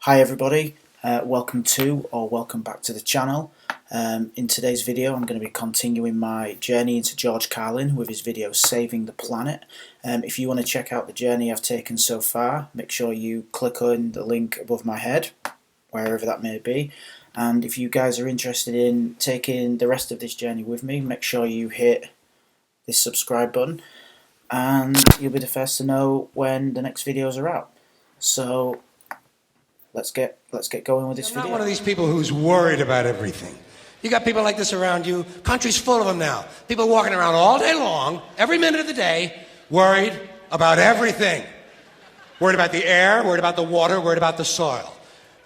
Hi everybody, welcome back to the channel. In today's video I'm going to be continuing my journey into George Carlin with his video Saving the Planet. If you want to check out the journey I've taken so far, make sure you click on the link above my head, wherever that may be. And if you guys are interested in taking the rest of this journey with me, make sure you hit this subscribe button and you'll be the first to know when the next videos are out. So let's get going with this video. I'm not one of these people who's worried about everything. You got people like this around you. Country's full of them now. People walking around all day long, every minute of the day, worried about everything. Worried about the air, worried about the water, worried about the soil.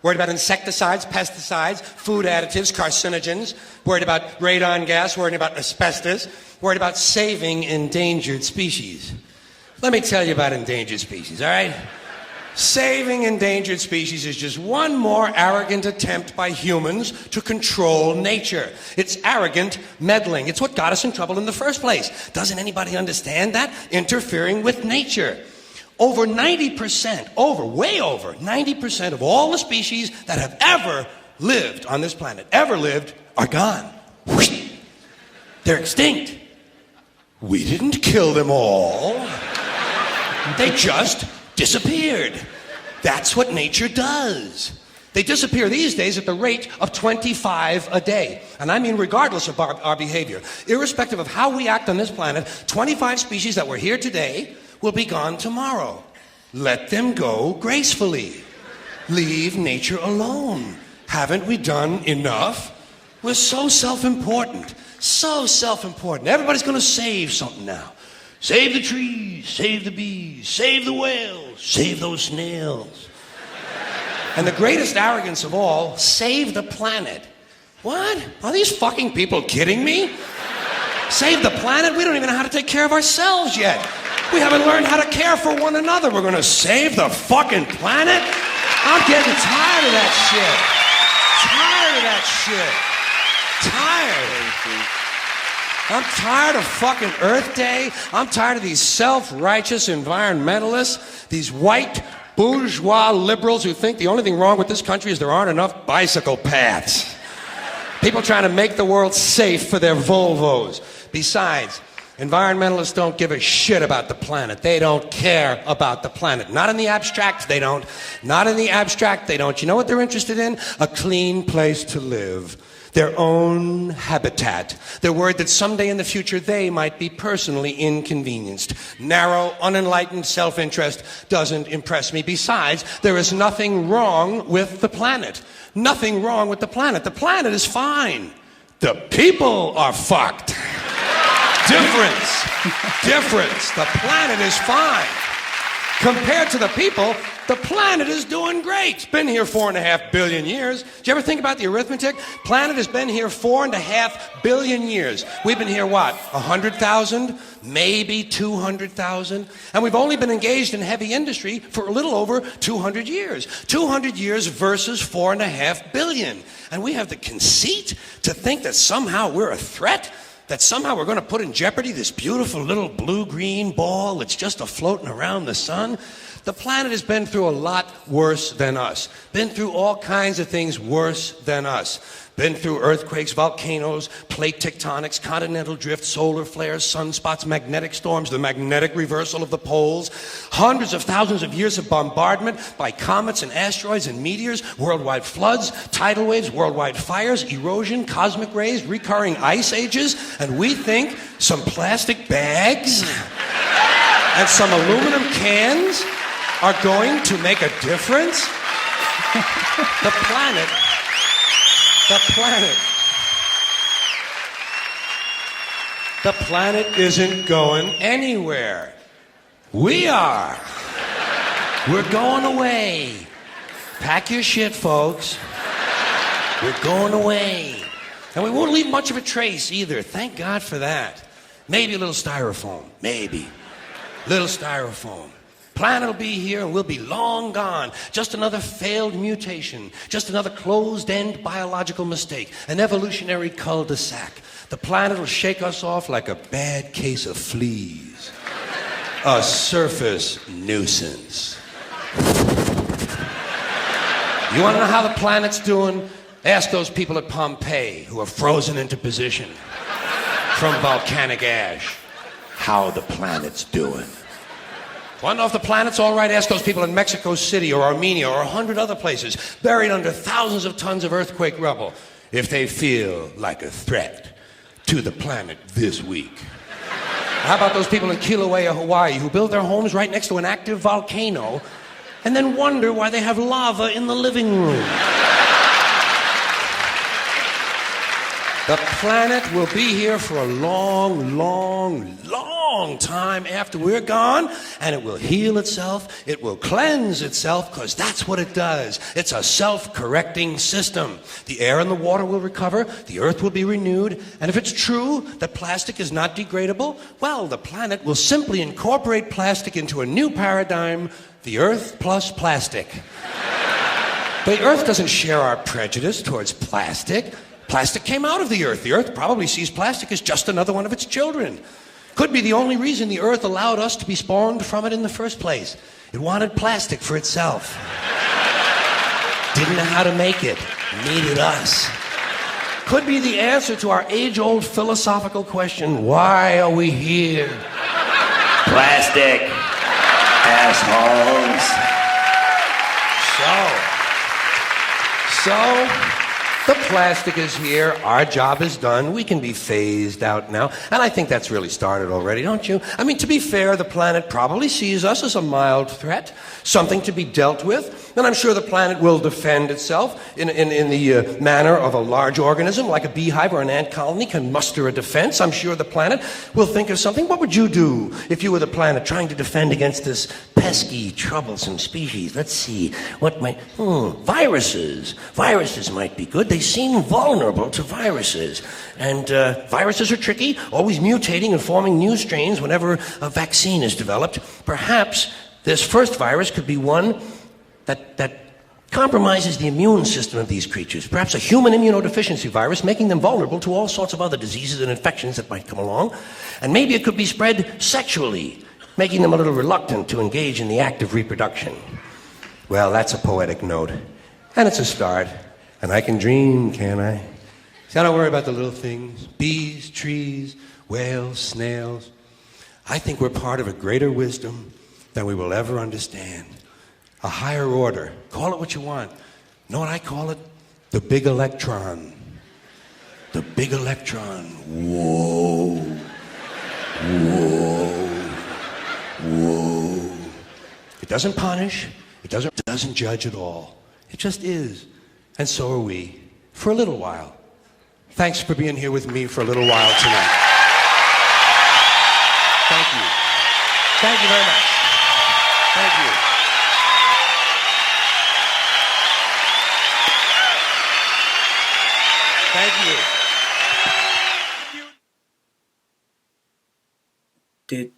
Worried about insecticides, pesticides, food additives, carcinogens. Worried about radon gas, worried about asbestos. Worried about saving endangered species. Let me tell you about endangered species, all right? Saving endangered species is just one more arrogant attempt by humans to control nature. It's arrogant meddling. It's what got us in trouble in the first place. Doesn't anybody understand that? Interfering with nature. Over 90%, way over 90% of all the species that have ever lived on this planet, are gone. They're extinct. We didn't kill them all. They just disappeared. That's what nature does. They disappear these days at the rate of 25 a day. And I mean regardless of our behavior. Irrespective of how we act on this planet, 25 species that were here today will be gone tomorrow. Let them go gracefully. Leave nature alone. Haven't we done enough? We're so self-important. So self-important. Everybody's going to save something now. Save the trees, save the bees, save the whales, save those snails. And the greatest arrogance of all, save the planet. What? Are these fucking people kidding me? Save the planet? We don't even know how to take care of ourselves yet. We haven't learned how to care for one another. We're gonna save the fucking planet? I'm getting tired of that shit. Tired. I'm tired of fucking Earth Day. I'm tired of these self-righteous environmentalists, these white bourgeois liberals who think the only thing wrong with this country is there aren't enough bicycle paths. People trying to make the world safe for their Volvos. Besides, environmentalists don't give a shit about the planet. They don't care about the planet. Not in the abstract, they don't. Not in the abstract, they don't. You know what they're interested in? A clean place to live. Their own habitat. They're worried that someday in the future they might be personally inconvenienced. Narrow, unenlightened self-interest doesn't impress me. Besides, there is nothing wrong with the planet. Nothing wrong with the planet. The planet is fine. The people are fucked. Difference. The planet is fine. Compared to the people, the planet is doing great. It's been here 4.5 billion years. Did you ever think about the arithmetic? Planet has been here 4.5 billion years. We've been here, what, 100,000? Maybe 200,000? And we've only been engaged in heavy industry for a little over 200 years. 200 years versus 4.5 billion. And we have the conceit to think that somehow we're a threat? That somehow we're going to put in jeopardy this beautiful little blue-green ball that's just a-floating around the sun? The planet has been through a lot worse than us. Been through all kinds of things worse than us. Been through earthquakes, volcanoes, plate tectonics, continental drift, solar flares, sunspots, magnetic storms, the magnetic reversal of the poles, hundreds of thousands of years of bombardment by comets and asteroids and meteors, worldwide floods, tidal waves, worldwide fires, erosion, cosmic rays, recurring ice ages, and we think some plastic bags and some aluminum cans are going to make a difference? The planet isn't going anywhere. We are. We're going away. Pack your shit, folks. We're going away. And we won't leave much of a trace either. Thank God for that. Maybe a little styrofoam. Maybe. Little styrofoam. Planet will be here and we'll be long gone. Just another failed mutation. Just another closed-end biological mistake. An evolutionary cul-de-sac. The planet will shake us off like a bad case of fleas. A surface nuisance. You want to know how the planet's doing? Ask those people at Pompeii who are frozen into position from volcanic ash how the planet's doing. Want to know if the planet's all right? Ask those people in Mexico City or Armenia or 100 other places buried under thousands of tons of earthquake rubble if they feel like a threat to the planet this week. How about those people in Kilauea, Hawaii, who build their homes right next to an active volcano and then wonder why they have lava in the living room? The planet will be here for a long, long, long time after we're gone, and it will heal itself, it will cleanse itself, because that's what it does. It's a self-correcting system. The air and the water will recover, the earth will be renewed, and if it's true that plastic is not degradable, well, the planet will simply incorporate plastic into a new paradigm, the earth plus plastic. The earth doesn't share our prejudice towards plastic. Plastic came out of the earth. The earth probably sees plastic as just another one of its children. Could be the only reason the earth allowed us to be spawned from it in the first place. It wanted plastic for itself. Didn't know how to make it. Needed us. Could be the answer to our age-old philosophical question, why are we here? Plastic. Assholes. So, the plastic is here, our job is done, we can be phased out now, and I think that's really started already, don't you? I mean, to be fair, the planet probably sees us as a mild threat, something to be dealt with, and I'm sure the planet will defend itself in the manner of a large organism, like a beehive or an ant colony can muster a defense. I'm sure the planet will think of something. What would you do if you were the planet trying to defend against this pesky, troublesome species? Let's see, what might... viruses. Viruses might be good. They seem vulnerable to viruses. And viruses are tricky, always mutating and forming new strains whenever a vaccine is developed. Perhaps this first virus could be one that compromises the immune system of these creatures. Perhaps a human immunodeficiency virus, making them vulnerable to all sorts of other diseases and infections that might come along. And maybe it could be spread sexually, making them a little reluctant to engage in the act of reproduction. Well, that's a poetic note. And it's a start. And I can dream, can't I? See, I don't worry about the little things. Bees, trees, whales, snails. I think we're part of a greater wisdom than we will ever understand. A higher order. Call it what you want. Know what I call it? The big electron. The big electron. Whoa. Whoa. Whoa. It doesn't punish. It doesn't judge at all. It just is. And so are we. For a little while. Thanks for being here with me for a little while tonight. Thank you. Thank you very much. Thank you. Thank you. Did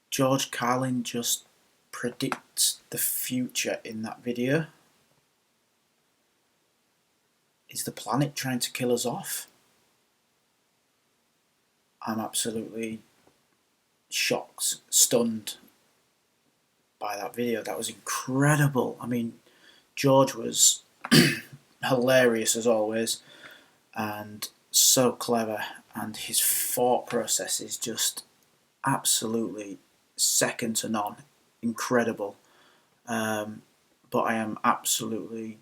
George Carlin just predict the future in that video? Is the planet trying to kill us off? I'm absolutely shocked, stunned by that video. That was incredible. I mean, George was hilarious as always, and so clever, and his thought process is just absolutely second to none. Incredible. But I am absolutely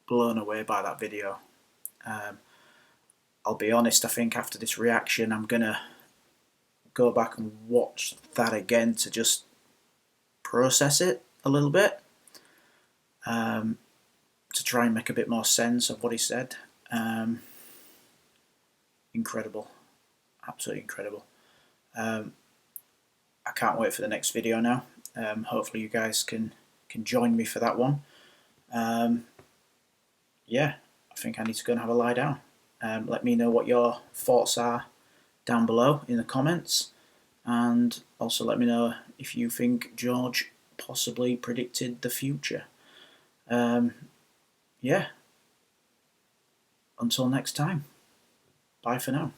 blown away by that video. I'll be honest, I think after this reaction I'm gonna go back and watch that again to just process it a little bit, to try and make a bit more sense of what he said. Incredible, absolutely incredible. I can't wait for the next video now. Hopefully you guys can join me for that one. Yeah, I think I need to go and have a lie down. Let me know what your thoughts are down below in the comments, and also let me know if you think George possibly predicted the future. Yeah, until next time, bye for now.